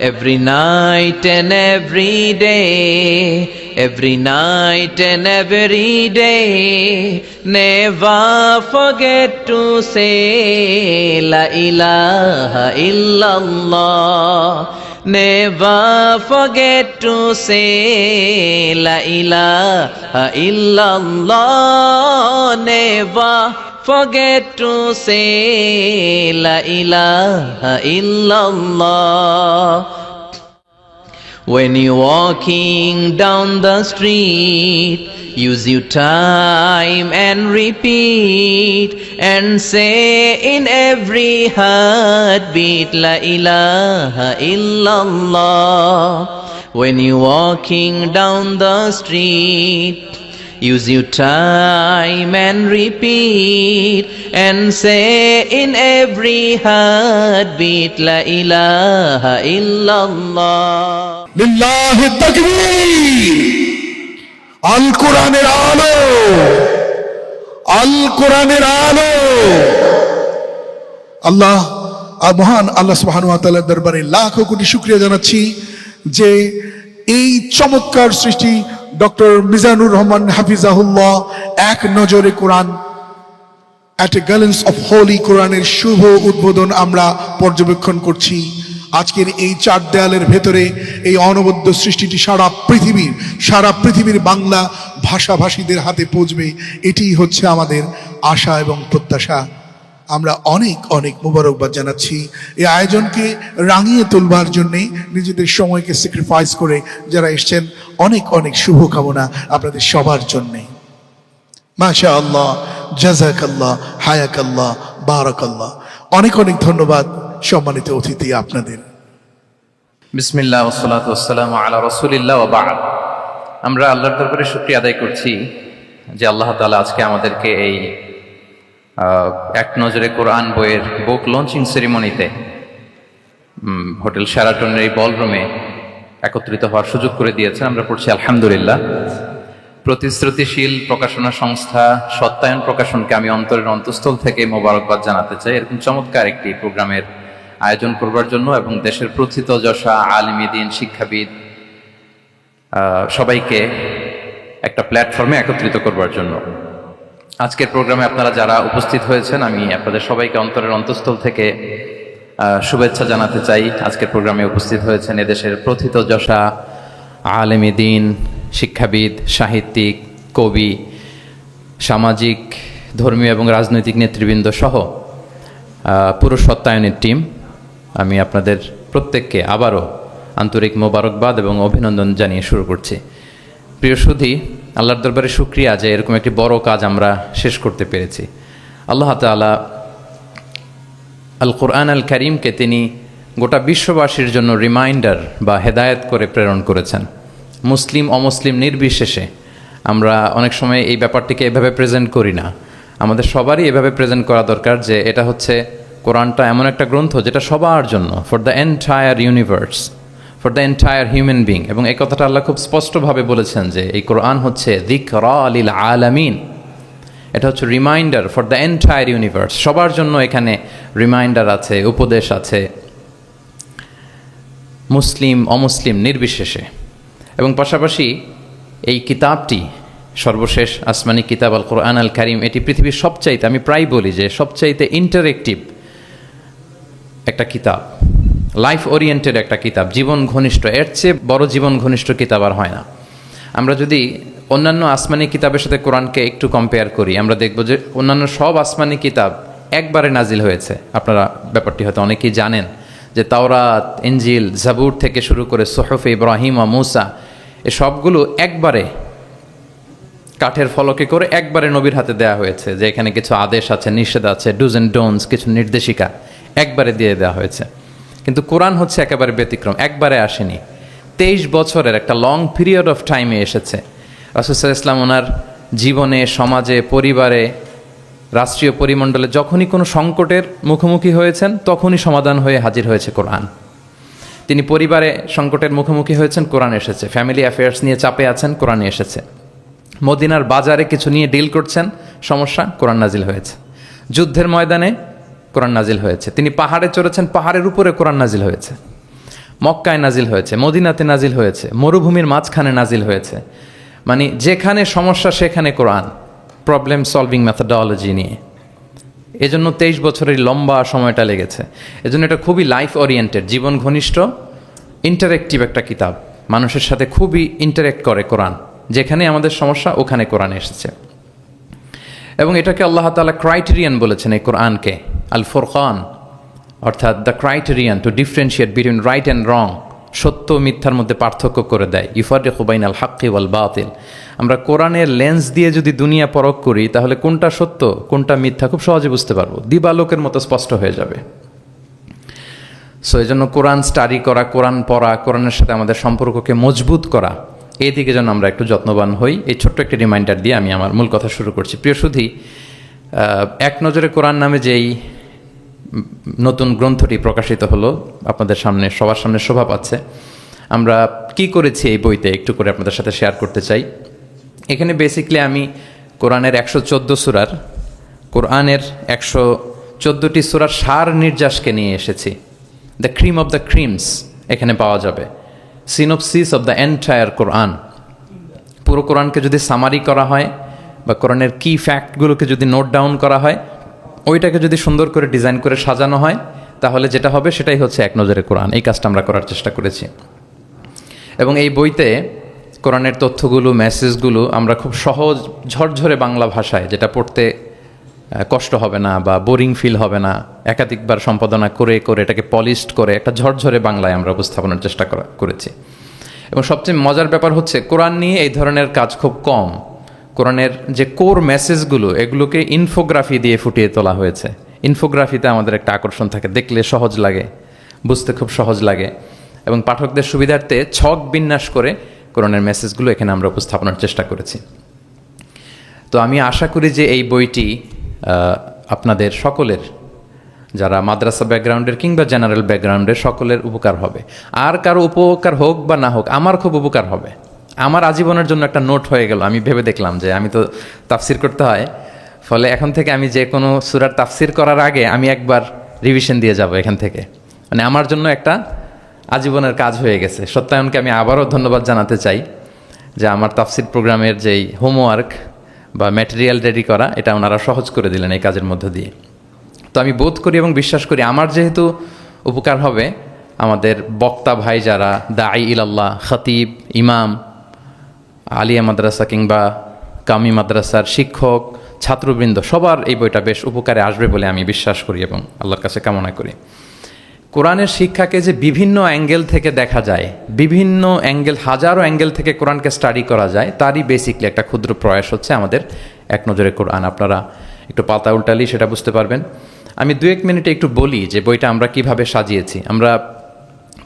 every night and every day, every night and every day. Never forget to say La ilaha illallah. Never forget to say La ilaha illallah. Never forget to say La ilaha illallah. When you're walking down the street, use your time and repeat and say in every heartbeat La ilaha illallah. When you're walking down the street, use your time and repeat and say in every heartbeat La ilaha illallah. লিল্লাহি তাকবীর। আল কোরআনের আলো, আল কোরআনের আলো। আল্লাহ মহান আল্লাহ সুবহানাহু ওয়া তাআলার দরবারে লাখো কোটি শুকরিয়া জানাচ্ছি যে এই চমৎকার সৃষ্টি ডক্টর মিজানুর রহমান হাফিজাহুল্লাহ এক নজরে কোরআন এট এ গ্লিম্পস অফ হোলি কোরআনের শুভ উদ্বোধন আমরা পর্যবেক্ষণ করছি। আজকের এই চার দেয়ালের ভেতরে এই অনবদ্য সৃষ্টিটি সারা পৃথিবীর বাংলা ভাষাভাষীদের হাতে পৌঁছবে, এটিই হচ্ছে আমাদের আশা এবং প্রত্যাশা। আমরা অনেক অনেক মোবারকবাদ জানাচ্ছি এই আয়োজনকে রাঙিয়ে তুলবার জন্যে নিজেদের সময়কে স্যাক্রিফাইস করে যারা এসছেন। অনেক অনেক শুভকামনা আপনাদের সবার জন্যে। মাশা আল্লাহ, জাযাকাল্লাহ, হায়াকাল্লাহ, বারাকাল্লাহ। অনেক অনেক ধন্যবাদ সম্মানিত অতিথি আপনাদের। বিসমিল্লাহ ওয়াসসালাতু ওয়াসসালামু আলা রাসূলিল্লাহ ওয়া বা'দ। আমরা আল্লাহর দরবারে শুকরিয়া আদায় করছি যে আল্লাহ তাআলা আজকে আমাদেরকে এই এক নজরে কোরআন বইয়ের বুক লঞ্চিং সেরিমনিতে হোটেল শেরাটনের এই বলরুমে একত্রিত হওয়ার সুযোগ করে দিয়েছেন। আমরা পড়ছি আলহামদুলিল্লাহ। প্রতিশ্রুতিশীল প্রকাশনা সংস্থা সত্যায়ন প্রকাশনকে আমি অন্তরের অন্তঃস্থল থেকে মোবারকবাদ জানাতে চাই এরকম চমৎকার একটি প্রোগ্রামের আয়োজন করবার জন্য এবং দেশের প্রথিতযশা আলেমী দ্বীন, শিক্ষাবিদ সবাইকে একটা প্ল্যাটফর্মে একত্রিত করবার জন্য। আজকের প্রোগ্রামে আপনারা যারা উপস্থিত হয়েছেন আমি আপনাদের সবাইকে অন্তরের অন্তঃস্থল থেকে শুভেচ্ছা জানাতে চাই। আজকের প্রোগ্রামে উপস্থিত হয়েছেন এদেশের প্রথিতযশা আলেমী দ্বীন, শিক্ষাবিদ, সাহিত্যিক, কবি, সামাজিক, ধর্মীয় এবং রাজনৈতিক নেতৃবৃন্দ সহ পুরো সত্যায়নের টিম। আমি আপনাদের প্রত্যেককে আবারও আন্তরিক মোবারকবাদ এবং অভিনন্দন জানিয়ে শুরু করছি। প্রিয় সুধী, আল্লাহর দরবারে শুকরিয়া যে এরকম একটি বড় কাজ আমরা শেষ করতে পেরেছি। আল্লাহ তাআলা আল কোরআন আল কারীমকে তিনি গোটা বিশ্ববাসীর জন্য রিমাইন্ডার বা হেদায়েত করে প্রেরণ করেছেন। মুসলিম অমুসলিম নির্বিশেষে আমরা অনেক সময় এই ব্যাপারটিকে এভাবে প্রেজেন্ট করি না। আমাদের সবারই এভাবে প্রেজেন্ট করা দরকার যে এটা হচ্ছে কোরআনটা এমন একটা গ্রন্থ যেটা সবার জন্য, for the entire universe, for the entire human being. এবং এই কথাটা আল্লাহ খুব স্পষ্টভাবে বলেছেন যে এই কোরআন হচ্ছে যিকরা লিল আলামিন। এটা হচ্ছে reminder for the entire universe. সবার জন্য এখানে রিমাইন্ডার আছে, উপদেশ আছে, মুসলিম অমুসলিম নির্বিশেষে। এবং পাশাপাশি এই কিতাবটি সর্বশেষ আসমানি কিতাব আল কোরআন আল কারীম, এটি পৃথিবীর সবচাইতে, আমি প্রায় বলি যে সবচাইতে ইন্টারেক্টিভ একটা কিতাব, লাইফ ওরিয়েন্টেড একটা কিতাব, জীবন ঘনিষ্ঠ। এর চেয়ে বড় জীবন ঘনিষ্ঠ কিতাব আর হয় না। আমরা যদি অন্যান্য আসমানি কিতাবের সাথে কোরআনকে একটু কম্পেয়ার করি, আমরা দেখব যে অন্যান্য সব আসমানি কিতাব একবারে নাজিল হয়েছে। আপনারা ব্যাপারটি হয়তো অনেকেই জানেন যে তাওরাত, ইনজিল, জাবুর থেকে শুরু করে সুহুফ ইব্রাহিম ও মূসা, এ সবগুলো একবারে কাঠের ফলকে করে একবারে নবীর হাতে দেয়া হয়েছে, যে এখানে কিছু আদেশ আছে, নিষেধ আছে, ডুজ অ্যান্ড ডোন্টস, কিছু নির্দেশিকা একবারে দিয়ে দেওয়া হয়েছে। কিন্তু কোরআন হচ্ছে একেবারে ব্যতিক্রম, একবারে আসেনি, 23 বছরের একটা লং পিরিয়ড অফ টাইমে এসেছে। রাসূল সাল্লাল্লাহু আলাইহি ওয়াসাল্লাম ওনার জীবনে, সমাজে, পরিবারে, রাষ্ট্রীয় পরিমণ্ডলে যখনই কোনো সংকটের মুখোমুখি হয়েছেন তখনই সমাধান হয়ে হাজির হয়েছে কোরআন। তিনি পরিবারে সংকটের মুখোমুখি হয়েছেন, কোরআন এসেছে। ফ্যামিলি অ্যাফেয়ার্স নিয়ে চাপে আছেন, কোরআন এসেছে। মদিনার বাজারে কিছু নিয়ে ডিল করছেন, সমস্যা, কোরআন নাজিল হয়েছে। যুদ্ধের ময়দানে কোরআন নাজিল হয়েছে। তিনি পাহাড়ে চড়েছেন, পাহাড়ের উপরে কোরআন নাজিল হয়েছে। মক্কায় নাজিল হয়েছে, মদিনাতে নাজিল হয়েছে, মরুভূমির মাঝখানে নাজিল হয়েছে। মানে যেখানে সমস্যা সেখানে কোরআন, প্রবলেম সলভিং মেথডোলজি নিয়ে। এজন্য 23 বছরের লম্বা সময়টা লেগেছে। এজন্য এটা খুবই লাইফ ওরিয়েন্টেড, জীবন ঘনিষ্ঠ, ইন্টারেক্টিভ একটা কিতাব। মানুষের সাথে খুবই ইন্টারেক্ট করে কোরআন। যেখানে আমাদের সমস্যা ওখানে কোরআন এসেছে। এবং এটাকে আল্লাহ তাআলা ক্রাইটেরিয়ান বলেছেন এই কোরআনকে, আল ফুরকান, অর্থাৎ the criterion two differentiate between right and রং, সত্য মিথ্যার মধ্যে পার্থক্য করে দেয়। ইউফারিকু বাইনাল হাক্কি ওয়াল বাতিল। আমরা কোরআনের লেন্স দিয়ে যদি দুনিয়া পরখ করি তাহলে কোনটা সত্য কোনটা মিথ্যা খুব সহজে বুঝতে পারবো, দিবালোকের মতো স্পষ্ট হয়ে যাবে। সো এই জন্য কোরআন স্টাডি করা, কোরআন পড়া, কোরআনের সাথে আমাদের সম্পর্ককে মজবুত করা, এই দিকে যেন আমরা একটু যত্নবান হই। এই ছোট্ট একটি রিমাইন্ডার দিয়ে আমি আমার মূল কথা শুরু করছি। প্রিয় সুধী, এক নজরে কোরআন নামে যেই নতুন গ্রন্থটি প্রকাশিত হলো, আপনাদের সামনে সবার সামনে শোভা পাচ্ছে। আমরা কি করেছি এই বইতে একটু করে আপনাদের সাথে শেয়ার করতে চাই। এখানে বেসিকলি আমি কোরআনের 114 সূরার, কোরআনের 114টি সূরার সার নির্যাসকে নিয়ে এসেছি। The cream of the creams এখানে পাওয়া যাবে, সিনোপসিস অফ দ্য এন্টায়ার কোরআন। পুরো কোরআনকে যদি সামারি করা হয় বা কোরআনের কি ফ্যাক্টগুলোকে যদি নোট ডাউন করা হয়, ওইটাকে যদি সুন্দর করে ডিজাইন করে সাজানো হয়, তাহলে যেটা হবে সেটাই হচ্ছে এক নজরে কোরআন। এই কাজটা আমরা করার চেষ্টা করেছি। এবং এই বইতে কোরআনের তথ্যগুলো, মেসেজগুলো আমরা খুব সহজ ঝরঝরে বাংলা ভাষায়, যেটা পড়তে কষ্ট হবে না বা বোরিং ফিল হবে না, একাধিকবার সম্পাদনা করে করে এটাকে পলিশড করে একটা ঝরঝরে বাংলায় আমরা উপস্থাপনের চেষ্টা করেছি। এবং সবচেয়ে মজার ব্যাপার হচ্ছে কোরআন নিয়ে এই ধরনের কাজ খুব কম। কোরআনের যে কোর মেসেজগুলো, এগুলোকে ইনফোগ্রাফি দিয়ে ফুটিয়ে তোলা হয়েছে। ইনফোগ্রাফিতে আমাদের একটা আকর্ষণ থাকে, দেখলে সহজ লাগে, বুঝতে খুব সহজ লাগে। এবং পাঠকদের সুবিধার্থে ছক বিন্যাস করে কোরআনের মেসেজগুলো এখানে আমরা উপস্থাপনের চেষ্টা করেছি। তো আমি আশা করি যে এই বইটি আপনাদের সকলের, যারা মাদ্রাসা ব্যাকগ্রাউন্ডের কিংবা জেনারেল ব্যাকগ্রাউন্ডের, সকলের উপকার হবে। আর কারো উপকার হোক বা না হোক, আমার খুব উপকার হবে। আমার আজীবনের জন্য একটা নোট হয়ে গেল। আমি ভেবে দেখলাম যে আমি তো তাফসির করতে হয়, ফলে এখন থেকে আমি যে কোনো সূরার তাফসির করার আগে আমি একবার রিভিশন দিয়ে যাব এখান থেকে। মানে আমার জন্য একটা আজীবনের কাজ হয়ে গেছে। সত্যায়নকে আমি আবারও ধন্যবাদ জানাতে চাই যে আমার তাফসির প্রোগ্রামের যেই হোমওয়ার্ক বা ম্যাটেরিয়াল রেডি করা, এটা ওনারা সহজ করে দিলেন এই কাজের মধ্য দিয়ে। তো আমি বোধ করি এবং বিশ্বাস করি আমার যেহেতু উপকার হবে, আমাদের বক্তা ভাই যারা, দাঈ ইলাল্লাহ, খতিব, ইমাম, আলিয়া মাদ্রাসা কিংবা কামি মাদ্রাসার শিক্ষক, ছাত্রবৃন্দ, সবার এই বইটা বেশ উপকারে আসবে বলে আমি বিশ্বাস করি এবং আল্লাহর কাছে কামনা করি। কোরআনের শিক্ষাকে যে বিভিন্ন অ্যাঙ্গেল থেকে দেখা যায়, বিভিন্ন অ্যাঙ্গেল, হাজারো অ্যাঙ্গেল থেকে কোরআনকে স্টাডি করা যায়, তারই বেসিকলি একটা ক্ষুদ্র প্রয়াস হচ্ছে আমাদের এক নজরে কোরআন। আপনারা একটু পাতা উল্টালেই সেটা বুঝতে পারবেন। আমি 2-1 মিনিটে একটু বলি যে বইটা আমরা কিভাবে সাজিয়েছি। আমরা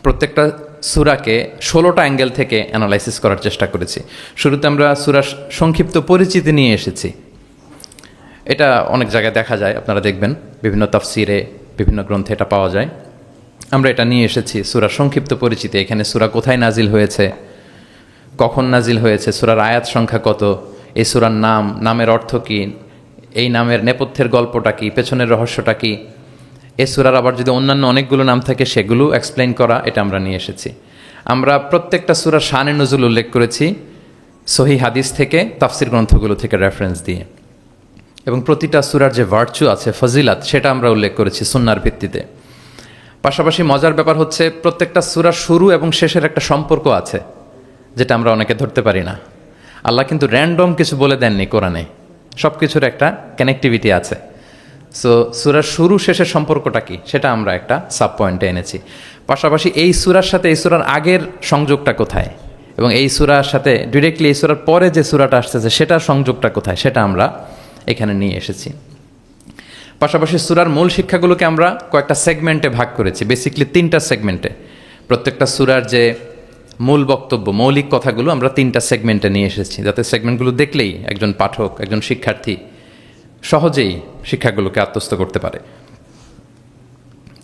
প্রত্যেকটা সূরাকে 16টা অ্যাঙ্গেল থেকে অ্যানালাইসিস করার চেষ্টা করেছি। শুরুতে আমরা সূরার সংক্ষিপ্ত পরিচিতি নিয়ে এসেছি। এটা অনেক জায়গায় দেখা যায়, আপনারা দেখবেন বিভিন্ন তাফসিরে, বিভিন্ন গ্রন্থে এটা পাওয়া যায়। আমরা এটা নিয়ে এসেছি, সূরার সংক্ষিপ্ত পরিচিতি। এখানে সূরা কোথায় নাজিল হয়েছে, কখন নাজিল হয়েছে, সূরার আয়াত সংখ্যা কত, এই সূরার নাম, নামের অর্থ কী, এই নামের নেপথ্যের গল্পটা কী, পেছনের রহস্যটা কী। এই সূরার আবার যদি অন্যান্য অনেকগুলো নাম থাকে সেগুলো এক্সপ্লেইন করা, এটা আমরা নিয়ে এসেছি। আমরা প্রত্যেকটা সূরার শানে নুজুল উল্লেখ করেছি সহিহ হাদিস থেকে, তাফসির গ্রন্থগুলো থেকে রেফারেন্স দিয়ে। এবং প্রতিটা সূরার যে ভার্চু আছে, ফজিলাত, সেটা আমরা উল্লেখ করেছি সুন্নাহর ভিত্তিতে। পাশাপাশি মজার ব্যাপার হচ্ছে প্রত্যেকটা সূরার শুরু এবং শেষের একটা সম্পর্ক আছে, যেটা আমরা অনেকে ধরতে পারি না। আল্লাহ কিন্তু র্যান্ডম কিছু বলে দেননি কোরআনে, সব কিছুর একটা কানেক্টিভিটি আছে। সো সূরার শুরু শেষের সম্পর্কটা কি, সেটা আমরা একটা সাব পয়েন্টে এনেছি। পাশাপাশি এই সূরার সাথে এই সূরার আগের সংযোগটা কোথায়, এবং এই সূরার সাথে ডিরেক্টলি এই সূরার পরে যে সূরাটা আসতেছে সেটার সংযোগটা কোথায়, সেটা আমরা এখানে নিয়ে এসেছি। পাশাপাশি সূরার মূল শিক্ষাগুলোকে আমরা কয়েকটা সেগমেন্টে ভাগ করেছি, বেসিকলি 3টা সেগমেন্টে। প্রত্যেকটা সূরার যে মূল বক্তব্য, মৌলিক কথাগুলো আমরা 3টা সেগমেন্টে নিয়ে এসেছি, যাতে সেগমেন্টগুলো দেখলেই একজন পাঠক, একজন শিক্ষার্থী সহজেই শিক্ষাগুলোকে আত্মস্থ করতে পারে।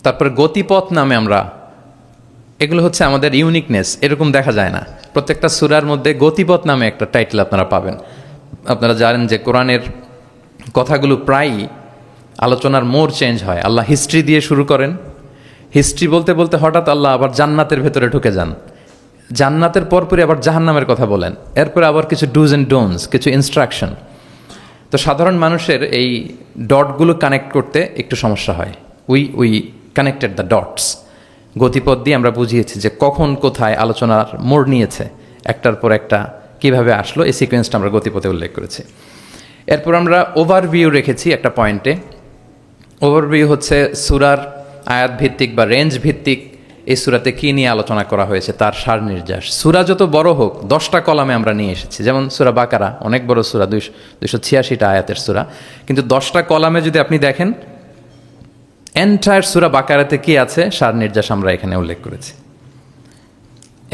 তারপরে গতিপথ নামে আমরা, এগুলো হচ্ছে আমাদের ইউনিকনেস, এরকম দেখা যায় না। প্রত্যেকটা সূরার মধ্যে গতিপথ নামে একটা টাইটেল আপনারা পাবেন। আপনারা জানেন যে কোরআনের কথাগুলো প্রায়ই আলোচনার মোড় চেঞ্জ হয়। আল্লাহ হিস্ট্রি দিয়ে শুরু করেন, হিস্ট্রি বলতে বলতে হঠাৎ আল্লাহ আবার জান্নাতের ভেতরে ঢুকে যান, জান্নাতের পরপরই আবার জাহান্নামের কথা বলেন, এরপরে আবার কিছু ডুজ অ্যান্ড ডোনস, কিছু ইনস্ট্রাকশন। তো সাধারণ মানুষের এই ডটগুলো কানেক্ট করতে একটু সমস্যা হয়। উই কানেক্টেড দ্য ডটস, গতিপথ দিয়ে আমরা বুঝিয়েছি যে কখন কোথায় আলোচনার মোড় নিয়েছে, একটার পর একটা কিভাবে আসলো, এই সিকোয়েন্সটা আমরা গতিপথে উল্লেখ করেছি। এরপর আমরা ওভারভিউ রেখেছি একটা পয়েন্টে। ওভারভিউ হচ্ছে সূরার আয়াত ভিত্তিক বা রেঞ্জ ভিত্তিক এই সূরাতে কী নিয়ে আলোচনা করা হয়েছে তার সার নির্যাস। সূরা যত বড় হোক 10টা কলামে আমরা নিয়ে এসেছি, যেমন সূরা বাকারা অনেক বড় সূরা, 286টা আয়াতের সূরা, কিন্তু 10টা কলামে যদি আপনি দেখেন এন্টায়ার সূরা বাকারাতে কি আছে সার নির্যাস আমরা এখানে উল্লেখ করেছি।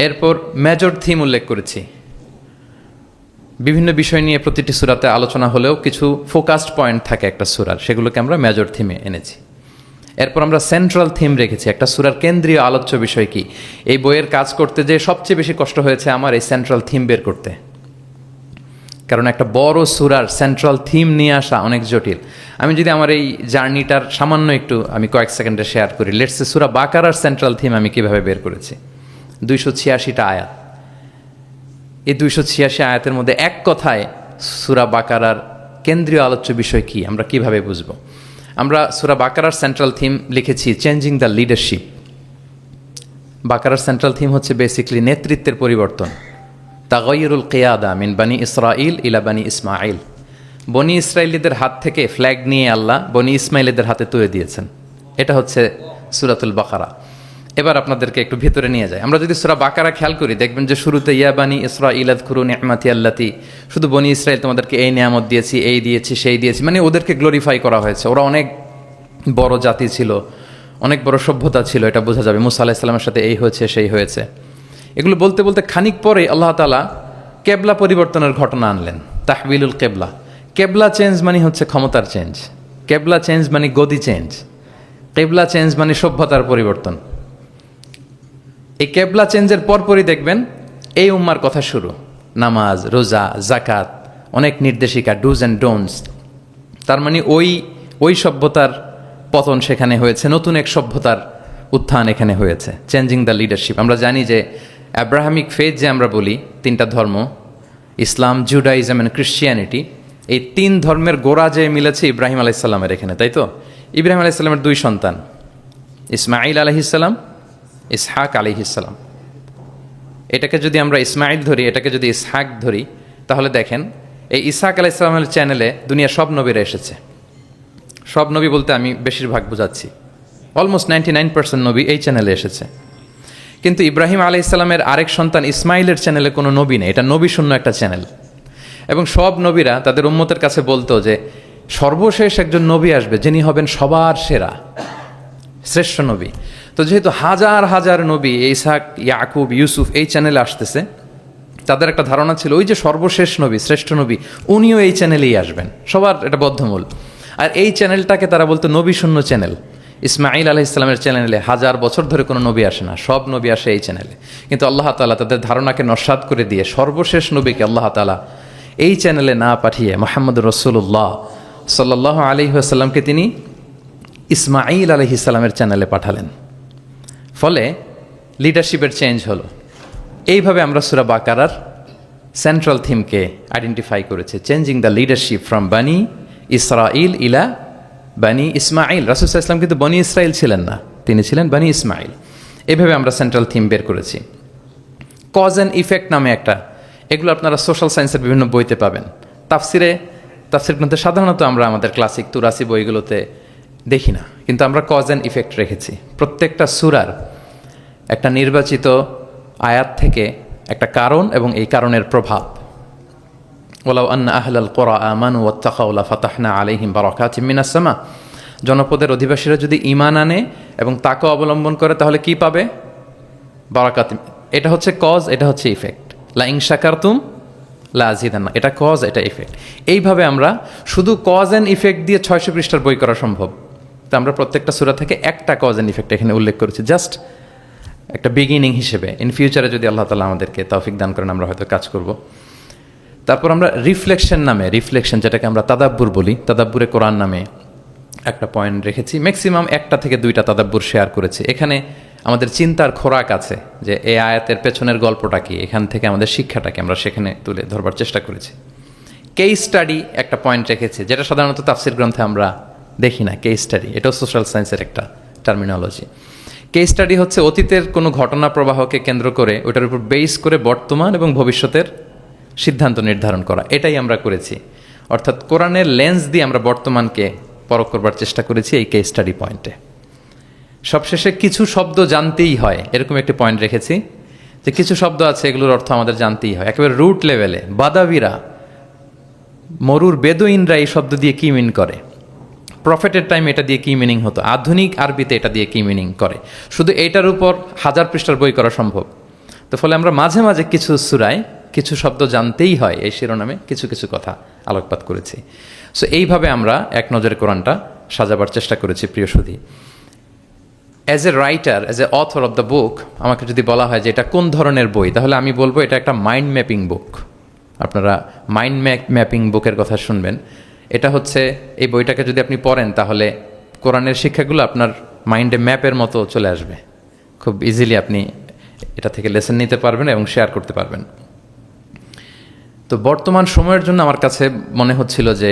এরপর মেজর থিম উল্লেখ করেছি। বিভিন্ন বিষয় নিয়ে প্রতিটি সূরাতে আলোচনা হলেও কিছু ফোকাসড পয়েন্ট থাকে একটা সূরার, সেগুলোকে আমরা মেজর থিমে এনেছি। এরপর আমরা সেন্ট্রাল থিম রেখেছি, একটা সূরার কেন্দ্রীয় আলোচ্য বিষয় কি। এই বইয়ের কাজ করতে যে সবচেয়ে বেশি কষ্ট হয়েছে আমার এই সেন্ট্রাল থিম বের করতে, কারণ একটা বড় সূরার সেন্ট্রাল থিম নিয়ে আসা অনেক জটিল। আমি যদি আমার এই জার্নিটার সামান্য একটু আমি কয়েক সেকেন্ডে শেয়ার করি। লেটসে সূরা বাকারার সেন্ট্রাল থিম আমি কিভাবে বের করেছি। 286টা আয়াত, এই 286 আয়াতের মধ্যে এক কথায় সূরা বাকারার কেন্দ্রীয় আলোচ্য বিষয় কি আমরা কিভাবে বুঝবো। আমরা সূরা বাকারার সেন্ট্রাল থিম লিখেছি চেঞ্জিং দ্য লিডারশিপ। বাকারার সেন্ট্রাল থিম হচ্ছে বেসিক্যালি নেতৃত্বের পরিবর্তন। তাগায়ুরুল কিয়াদা মিন বানি ইসরাইল ইলা বানি ইসমাইল। বনি ইসরায়েলিদের হাত থেকে ফ্ল্যাগ নিয়ে আল্লাহ বনি ইসমাইলিদের হাতে তুলে দিয়েছেন। এটা হচ্ছে সূরাতুল বাকারা। এবার আপনাদেরকে একটু ভিতরে নিয়ে যায়। আমরা যদি সূরা বাকারা খেয়াল করি দেখবেন যে শুরুতে ইয়া বানি ইসরাইল আযকুরু নি'মাতি আল্লাতি, শুধু বনি ইসরাইল তোমাদেরকে এই নিয়ামত দিয়েছি, এই দিয়েছি, সেই দিয়েছি, মানে ওদেরকে গ্লোরিফাই করা হয়েছে। ওরা অনেক বড় জাতি ছিল, অনেক বড় সভ্যতা ছিল, এটা বোঝা যাবে। মুসা আলাইহিস সালামের সাথে এই হয়েছে সেই হয়েছে। এগুলো বলতে বলতে খানিক পরে আল্লাহ তাআলা কেবলা পরিবর্তনের ঘটনা আনলেন, তাহবিলুল কেবলা। কেবলা চেঞ্জ মানে হচ্ছে ক্ষমতার চেঞ্জ, কেবলা চেঞ্জ মানে গদি চেঞ্জ, কেবলা চেঞ্জ মানে সভ্যতার পরিবর্তন। এই কেবলা চেঞ্জের পরপরই দেখবেন এই উম্মার কথা শুরু, নামাজ, রোজা, জাকাত, অনেক নির্দেশিকা, ডুজ অ্যান্ড ডোনস। তার মানে ওই সভ্যতার পতন সেখানে হয়েছে, নতুন এক সভ্যতার উত্থান এখানে হয়েছে। Changing the leadership. আমরা জানি যে অ্যাব্রাহামিক ফেথ যে আমরা বলি, 3টা ধর্ম, ইসলাম, জুডাইজম অ্যান্ড ক্রিশ্চিয়ানিটি, এই 3 ধর্মের গোড়া যে মিলেছে ইব্রাহিম আলাইহিস সালামের এখানে, তাই তো? ইব্রাহিম আলাইহিস সালামের 2 সন্তান, ইসমাইল আলাইহিস সালাম, ইসহাক আলাইহিস সালাম। এটাকে যদি আমরা ইসমাইল ধরি, এটাকে যদি ইসহাক ধরি, তাহলে দেখেন এই ইসহাক আলাইহিস সালামের চ্যানেলে দুনিয়ার সব নবীরা এসেছে। সব নবী বলতে আমি বেশিরভাগ বোঝাচ্ছি, অলমোস্ট 99% নবী এই চ্যানেলে এসেছে। কিন্তু ইব্রাহিম আলাইহিস সালামের আরেক সন্তান ইসমাইলের চ্যানেলে কোনো নবী নেই, এটা নবী শূন্য একটা চ্যানেল। এবং সব নবীরা তাদের উম্মতের কাছে বলতো যে সর্বশেষ একজন নবী আসবে যিনি হবেন সবার সেরা, শ্রেষ্ঠ নবী। তো যেহেতু হাজার হাজার নবী ইসহাক, ইয়াকুব, ইউসুফ এই চ্যানেলে আসতেছে, তাদের একটা ধারণা ছিল ওই যে সর্বশেষ নবী, শ্রেষ্ঠ নবী, উনিও এই চ্যানেলেই আসবেন, সবার এটা বদ্ধমূল। আর এই চ্যানেলটাকে তারা বলতো নবী শূন্য চ্যানেল। ইসমাইল আলাইহিস সালামের চ্যানেলে 1000 বছর ধরে কোনো নবী আসে না, সব নবী আসে এই চ্যানেলে। কিন্তু আল্লাহ তাআলা তাদের ধারণাকে নস্যাৎ করে দিয়ে সর্বশেষ নবীকে আল্লাহ তাআলা এই চ্যানেলে না পাঠিয়ে মুহাম্মদ রাসূলুল্লাহ সাল্লাল্লাহু আলাইহি ওয়াসাল্লামকে তিনি ইসমাইল আলাইহিস সালামের চ্যানেলে পাঠালেন। ফলে লিডারশিপের চেঞ্জ হলো। এইভাবে আমরা সূরা বাকারার সেন্ট্রাল থিমকে আইডেন্টিফাই করেছে, চেঞ্জিং দ্য লিডারশিপ ফ্রম বানি ইসরাইল ইলা বানি ইসমাইল। রাসূল সাল্লাল্লাহু আলাইহি ওয়াসাল্লাম কিন্তু বনি ইসরাইল ছিলেন না, তিনি ছিলেন বানি ইসমাইল। এভাবে আমরা সেন্ট্রাল থিম বের করেছি। কজ অ্যান্ড ইফেক্ট নামে একটা, এগুলো আপনারা সোশ্যাল সায়েন্সের বিভিন্ন বইতে পাবেন। তাফসির গ্রন্থে সাধারণত আমরা আমাদের ক্লাসিক তুরাসি বইগুলোতে দেখি না, কিন্তু আমরা কজ অ্যান্ড ইফেক্ট রেখেছি। প্রত্যেকটা সূরার একটা নির্বাচিত আয়াত থেকে একটা কারণ এবং এই কারণের প্রভাব। ওয়ালাউ আন্না আহলাল কুরা আমানু ওয়াত্তাকাউ লাফাতাহনা আলাইহিম বারাকাতিম মিনাস সামা। জনপদের অধিবাসীরা যদি ঈমান আনে এবং তাকওয়া অবলম্বন করে তাহলে কি পাবে? বারাকাত। এটা হচ্ছে কজ, এটা হচ্ছে ইফেক্ট। লা ইন শাকারতুম লা আযীদান্না, এটা কজ, এটা ইফেক্ট। এইভাবে আমরা শুধু কজ অ্যান্ড ইফেক্ট দিয়ে 600 পৃষ্ঠার বই করা সম্ভব। তো আমরা প্রত্যেকটা সূরা থেকে একটা কজ অ্যান্ড ইফেক্ট এখানে উল্লেখ করেছি, জাস্ট একটা বিগিনিং হিসেবে। ইন ফিউচারে যদি আল্লাহ তাআলা আমাদেরকে তৌফিক দান করেন আমরা হয়তো কাজ করব। তারপর আমরা রিফ্লেকশন নামে, রিফ্লেকশন যেটাকে আমরা তাদাব্বুর বলি, তাদাব্বুরে কোরআন নামে একটা পয়েন্ট রেখেছি, ম্যাক্সিমাম একটা থেকে দুইটা তাদাব্বুর শেয়ার করেছি। এখানে আমাদের চিন্তার খোরাক আছে যে এই আয়াতের পেছনের গল্পটা কি, এখান থেকে আমাদের শিক্ষাটাকে আমরা সেখানে তুলে ধরবার চেষ্টা করেছি। কেস স্টাডি একটা পয়েন্ট রেখেছি, যেটা সাধারণত তাফসির গ্রন্থে আমরা দেখি না। কেস স্টাডি এটাও সোশ্যাল সায়েন্সের একটা টার্মিনোলজি। কেস স্টাডি হচ্ছে অতীতের কোনো ঘটনা প্রবাহকে কেন্দ্র করে ওটার উপর বেস করে বর্তমান এবং ভবিষ্যতের সিদ্ধান্ত নির্ধারণ করা, এটাই আমরা করেছি। অর্থাৎ কোরআনের লেন্স দিয়ে আমরা বর্তমানকে পরখ করবার চেষ্টা করেছি এই কেস স্টাডি পয়েন্টে। সবশেষে কিছু শব্দ জানতেই হয়, এরকম একটি পয়েন্ট রেখেছি যে কিছু শব্দ আছে এগুলোর অর্থ আমাদের জানতেই হয়। একেবারে রুট লেভেলে বাদাবিরা, মরুর বেদুইনরা এই শব্দ দিয়ে কী মিন করে, প্রফেটের টাইম এটা দিয়ে কী মিনিং হতো, আধুনিক আরবিতে এটা দিয়ে কী মিনিং করে, শুধু এইটার উপর 1000 পৃষ্ঠার বই করা সম্ভব। তো ফলে আমরা মাঝে মাঝে কিছু সূরায় কিছু শব্দ জানতেই হয় এই শিরোনামে কিছু কিছু কথা আলোকপাত করেছি। সো এইভাবে আমরা এক নজরে কোরআনটা সাজাবার চেষ্টা করেছি। প্রিয় সুধী, as a writer, as a author of the book, আমাকে যদি বলা হয় যে এটা কোন ধরনের বই, তাহলে আমি বলবো এটা একটা মাইন্ড ম্যাপিং বুক। আপনারা মাইন্ড ম্যাপিং বুকের কথা শুনবেন। এটা হচ্ছে, এই বইটাকে যদি আপনি পড়েন তাহলে কোরআনের শিক্ষাগুলো আপনার মাইন্ডে ম্যাপের মতো চলে আসবে। খুব ইজিলি আপনি এটা থেকে লেসন নিতে পারবেন এবং শেয়ার করতে পারবেন। তো বর্তমান সময়ের জন্য আমার কাছে মনে হচ্ছিল যে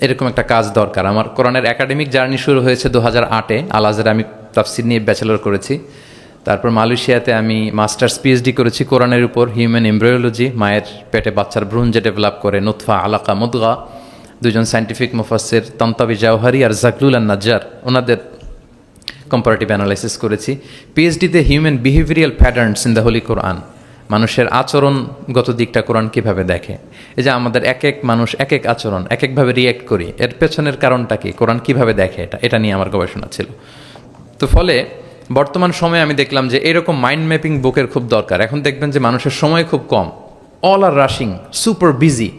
এরকম একটা কাজ দরকার। আমার কোরআনের একাডেমিক জার্নি শুরু হয়েছে 2008-এ। আল আজহারে আমি তাফসির নিয়ে ব্যাচেলর করেছি। তারপর মালয়েশিয়াতে আমি মাস্টার্স পিএইচডি করেছি কোরআনের উপর, হিউম্যান এমব্রায়োলজি, মায়ের পেটে বাচ্চার ভ্রূণ যে ডেভেলপ করে, নুতফা, আলাকা, মুদগা। দুজন সায়েন্টিফিক মুফাসসির তান্তাবি জাওহারি আর জাকলুল আন নাজ্জার, ওনাদের কম্পারেটিভ অ্যানালাইসিস করেছি। পিএইচডিতে human behavioural patterns in the holy Quran, মানুষের আচরণগত দিকটা কোরআন কীভাবে দেখে, এই যে আমাদের এক এক মানুষ এক এক আচরণ এক একভাবে রিয়্যাক্ট করি, এর পেছনের কারণটা কি, কোরআন কীভাবে দেখে, এটা নিয়ে আমার গবেষণা ছিল। তো ফলে বর্তমান সময়ে আমি দেখলাম যে এরকম মাইন্ড ম্যাপিং বুকের খুব দরকার। এখন দেখবেন যে মানুষের সময় খুব কম, all are rushing, super busy,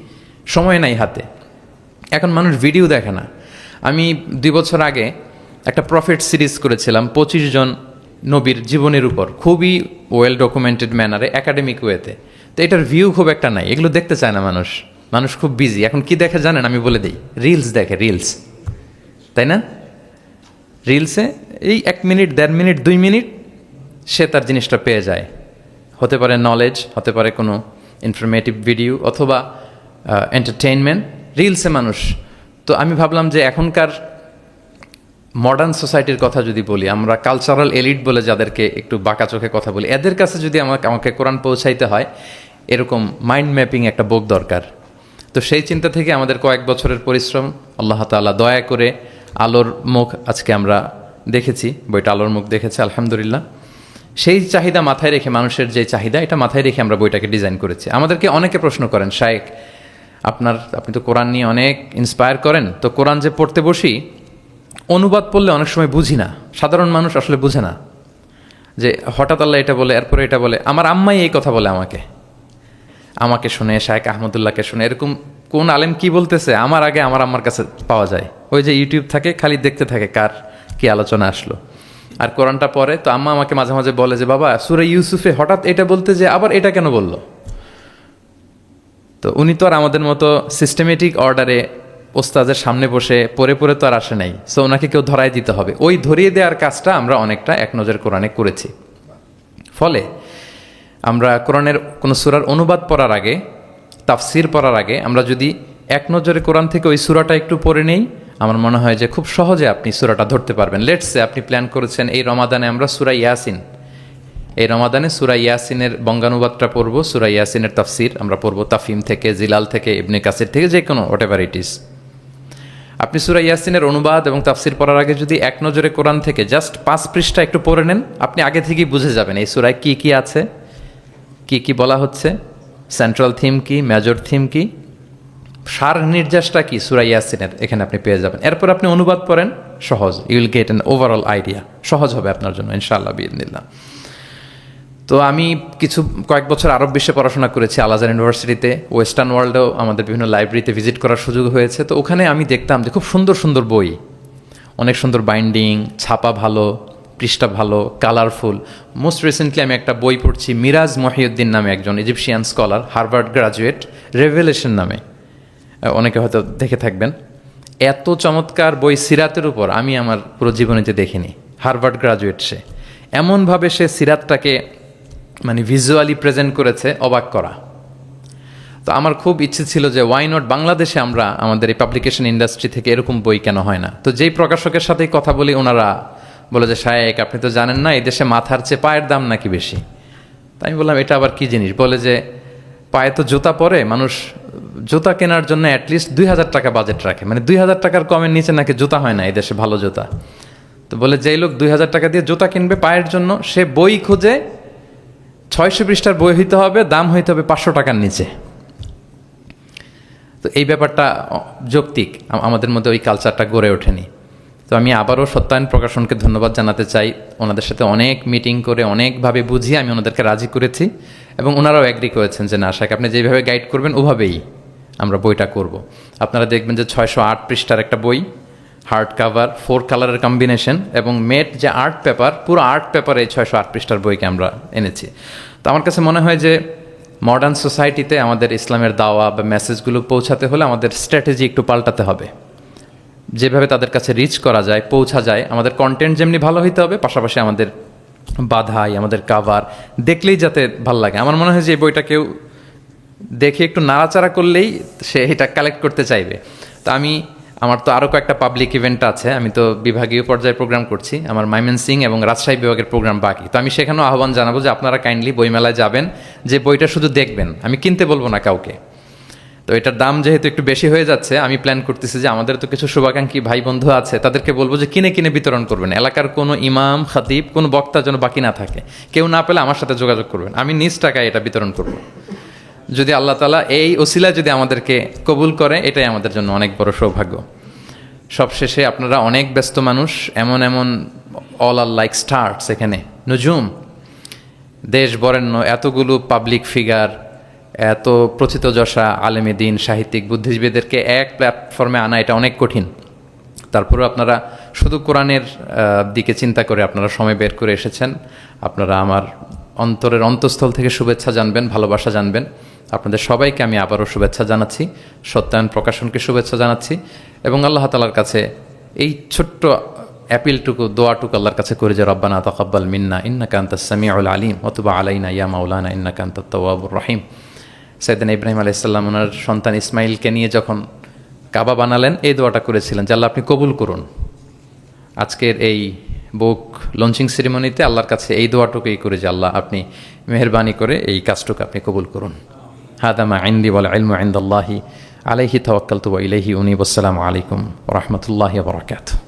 সময় নাই হাতে। এখন মানুষ ভিডিও দেখে না। আমি 2 বছর আগে একটা প্রফেট সিরিজ করেছিলাম 25 জন নবীর জীবনের উপর, খুবই ওয়েল ডকুমেন্টেড ম্যানারে, একাডেমিক ওয়েতে। তো এটার ভিউ খুব একটা নাই, এগুলো দেখতে চায় না মানুষ। মানুষ খুব বিজি। এখন কি দেখে জানেন? আমি বলে দিই, রিলস দেখে, রিলস, তাই না? রিলসে এই 1 মিনিট, 1.5 মিনিট, 2 মিনিট সে তার জিনিসটা পেয়ে যায়। হতে পারে নলেজ, হতে পারে কোনো ইনফরমেটিভ ভিডিও, অথবা এন্টারটেইনমেন্ট, রিলসে মানুষ। তো আমি ভাবলাম যে এখনকার মডার্ন সোসাইটির কথা যদি বলি, আমরা কালচারাল এলিট বলে যাদেরকে একটু বাঁকা চোখে কথা বলি, এদের কাছে যদি আমাকে কোরআন পৌঁছাইতে হয়, এরকম মাইন্ড ম্যাপিং একটা বুক দরকার। তো সেই চিন্তা থেকে আমাদের কয়েক বছরের পরিশ্রম, আল্লাহ তাআলা দয়া করে আলোর মুখ আজকে আমরা দেখেছি, বইটা আলোর মুখ দেখেছে আলহামদুলিল্লাহ। সেই চাহিদা মাথায় রেখে, মানুষের যে চাহিদা, এটা মাথায় রেখে আমরা বইটাকে ডিজাইন করেছি। আমাদেরকে অনেকে প্রশ্ন করেন, শায়েখ আপনি তো কোরআন নিয়ে অনেক ইন্সপায়ার করেন, তো কোরআন যে পড়তে বসি, অনুবাদ পড়লে অনেক সময় বুঝি না। সাধারণ মানুষ আসলে বুঝে না যে হঠাৎ আল্লাহ এটা বলে, এরপরে এটা বলে। আমার আম্মাই এই কথা বলে আমাকে শুনে, শায়েখ আহমদুল্লাহকে শুনে, এরকম কোন আলেম কি বলতেছে আমার আগে আমার আম্মার কাছে পাওয়া যায়। ওই যে ইউটিউব থাকে, খালি দেখতে থাকে কার কি আলোচনা আসলো। আর কোরআনটা পড়ে, তো আম্মা আমাকে মাঝে মাঝে বলে যে বাবা, সূরা ইউসুফে হঠাৎ এটা বলতে যে আবার এটা কেন বললো। তো উনি তো আর আমাদের মতো সিস্টেমেটিক অর্ডারে ওস্তাদের সামনে বসে পড়ে পড়ে তো আর আসে নাই। সো ওনাকে কেউ ধরাই দিতে হবে। ওই ধরিয়ে দেওয়ার কাজটা আমরা অনেকটা এক নজর কোরআনে করেছি। ফলে আমরা কোরআনের কোনো সূরার অনুবাদ পড়ার আগে, তাফসির পড়ার আগে, আমরা যদি এক নজরে কোরআন থেকে ওই সূরাটা একটু পড়ে নেই, আমার মনে হয় যে খুব সহজে আপনি সূরাটা ধরতে পারবেন। লেটসে আপনি প্ল্যান করেছেন এই রমাদানে আমরা সূরা ইয়াসিন, এই রমাদানে সূরা ইয়াসিনের বঙ্গানুবাদটা পড়বো, সূরা ইয়াসিনের তাফসির আমরা পড়বো তাফহিম থেকে, জিলাল থেকে, ইবনে কাসির থেকে, যে কোনো হোয়াটএভার ইট ইজ। আপনি সূরা ইয়াসিনের অনুবাদ এবং তাফসির পড়ার আগে যদি এক নজরে কোরআন থেকে জাস্ট 5 পৃষ্ঠা একটু পড়ে নেন, আপনি আগে থেকেই বুঝে যাবেন এই সূরায় কি কি আছে, কি কি বলা হচ্ছে, সেন্ট্রাল থিম কি, মেজর থিম কি, সার নির্যাসটা কি সূরা ইয়াসিনের, এখানে আপনি পেয়ে যাবেন। এরপর আপনি অনুবাদ পড়েন, সহজ, you will get an overall idea, সহজ হবে আপনার জন্য ইনশাআল্লাহ বিইذنিল্লাহ। তো আমি কয়েক বছর আরব বিশ্বে পড়াশোনা করেছি, আল আজহার ইউনিভার্সিটিতে, ওয়েস্টার্ন ওয়ার্ল্ডেও আমাদের বিভিন্ন লাইব্রেরিতে ভিজিট করার সুযোগ হয়েছে। তো ওখানে আমি দেখতাম যে খুব সুন্দর সুন্দর বই, অনেক সুন্দর বাইন্ডিং, ছাপা ভালো, পৃষ্ঠা ভালো, কালারফুল। মোস্ট রিসেন্টলি আমি একটা বই পড়ছি, মিরাজ মহিউদ্দিন নামে একজন Egyptian scholar, Harvard graduate, revelation নামে, অনেকে হয়তো দেখে থাকবেন। এত চমৎকার বই সিরাতের উপর আমি আমার পুরো জীবনীতে দেখিনি। হার্ভার্ড গ্রাজুয়েট সে, এমনভাবে সে সিরাতটাকে মানে ভিজুয়ালি প্রেজেন্ট করেছে, অবাক করা। তো আমার খুব ইচ্ছে ছিল যে ওয়াই নট বাংলাদেশে আমরা আমাদের এই পাবলিকেশন ইন্ডাস্ট্রি থেকে এরকম বই কেন হয় না। তো যেই প্রকাশকের সাথেই কথা বলি ওনারা বলে যে শায়েক আপনি তো জানেন না, এই দেশে মাথার চেয়ে পায়ের দাম নাকি বেশি। তাই আমি বললাম এটা আবার কি জিনিস? বলে যে পায়ে তো জুতা পরে, মানুষ জুতা কেনার জন্য অ্যাটলিস্ট 2000 টাকা বাজেট রাখে, মানে 2000 টাকার কমের নিচে নাকি জুতা হয় না এই দেশে ভালো জুতা। তো বলে যেই লোক 2000 টাকা দিয়ে জুতা কিনবে পায়ের জন্য, সে বই খোঁজে 600 পৃষ্ঠার বই হইতে হবে, দাম হইতে হবে 500 টাকার নিচে। তো এই ব্যাপারটা যৌক্তিক, আমাদের মধ্যে ওই কালচারটা গড়ে ওঠেনি। তো আমি আবারও সত্যায়ন প্রকাশনকে ধন্যবাদ জানাতে চাই। ওনাদের সাথে অনেক মিটিং করে অনেকভাবে বুঝিয়ে আমি ওনাদেরকে রাজি করেছি এবং ওনারাও অ্যাগ্রি করেছেন যে না শাক আপনি যেভাবে গাইড করবেন ওভাবেই আমরা বইটা করব। আপনারা দেখবেন যে 608 পৃষ্ঠার একটা বই, হার্ড কাভার, 4 কালারের কম্বিনেশন এবং মেট যে আর্ট পেপার, পুরো আর্ট পেপারে এই 608 পৃষ্ঠার বইকে আমরা এনেছি। তো আমার কাছে মনে হয় যে মডার্ন সোসাইটিতে আমাদের ইসলামের দাওয়া বা মেসেজগুলো পৌঁছাতে হলে আমাদের স্ট্র্যাটেজি একটু পাল্টাতে হবে। যেভাবে তাদের কাছে রিচ করা যায়, পৌঁছা যায়, আমাদের কন্টেন্ট যেমনি ভালো হইতে হবে, পাশাপাশি আমাদের বাধাই, আমাদের কাভার দেখলেই যাতে ভালো লাগে। আমার মনে হয় যে এই বইটা কেউ দেখে একটু নাড়াচাড়া করলেই সে এটা কালেক্ট করতে চাইবে। তো আমার তো আরও কয়েকটা পাবলিক ইভেন্ট আছে, আমি তো বিভাগীয় পর্যায়ে প্রোগ্রাম করছি, আমার ময়মনসিংহ এবং রাজশাহী বিভাগের প্রোগ্রাম বাকি। তো আমি সেখানেও আহ্বান জানাবো যে আপনারা কাইন্ডলি বইমেলায় যাবেন, যে বইটা শুধু দেখবেন, আমি কিনতে বলবো না কাউকে। তো এটার দাম যেহেতু একটু বেশি হয়ে যাচ্ছে, আমি প্ল্যান করতেছি যে আমাদের তো কিছু শুভাকাঙ্ক্ষী ভাই বন্ধু আছে, তাদেরকে বলবো যে কিনে কিনে বিতরণ করবেন। এলাকার কোনো ইমাম, খাতিব, কোনো বক্তা যেন বাকি না থাকে। কেউ না পেলে আমার সাথে যোগাযোগ করবেন, আমি নিজ টাকায় এটা বিতরণ করব। যদি আল্লাহ তাআলা এই ওসিলায় যদি আমাদেরকে কবুল করে, এটাই আমাদের জন্য অনেক বড় সৌভাগ্য। সবশেষে আপনারা অনেক ব্যস্ত মানুষ, এমন অল আর লাইক স্টার্স, এখানে নজুম, দেশ বরেণ্য এতগুলো পাবলিক ফিগার, এত প্রথিতযশা আলেমে দ্বীন, সাহিত্যিক, বুদ্ধিজীবীদেরকে এক প্ল্যাটফর্মে আনা এটা অনেক কঠিন। তারপরেও আপনারা শুধু কোরআনের দিকে চিন্তা করে আপনারা সময় বের করে এসেছেন। আপনারা আমার অন্তরের অন্তঃস্থল থেকে শুভেচ্ছা জানবেন, ভালোবাসা জানবেন। আপনাদের সবাইকে আমি আবারও শুভেচ্ছা জানাচ্ছি, সত্যায়ন প্রকাশনকে শুভেচ্ছা জানাচ্ছি এবং আল্লাহ তাআলার কাছে এই ছোট্ট অ্যাপিলটুকু, দোয়াটুকু আল্লাহর কাছে করে যে রব্বানা তাকাব্বাল মিন্না ইন্নাকা আনতাস সামিউল আলিম ওয়া তুব আলাইনা ইয়া মাওলানা ইন্নাকা আনতাত তাওয়াবুর রহিম। সাইয়েদনা ইব্রাহিম আলাইহিস সালাম ওনার সন্তান ইসমাইলকে নিয়ে যখন কাবা বানালেন, এই দোয়াটা করেছিলেন যে আল্লাহ আপনি কবুল করুন। আজকের এই বুক লঞ্চিং সেরিমনিতে আল্লাহর কাছে এই দোয়াটুকুই করে যে আল্লাহ আপনি মেহেরবানি করে এই কাজটুকু আপনি কবুল করুন। হাদা মা ইনদি ওয়াল ইলমু ইনদাল্লাহি আলাইহি তাওয়াক্কালতু ওয়া ইলাইহি উনীব। আসসালামু আলাইকুম ওয়া রাহমাতুল্লাহি ওয়া বারাকাতুহু।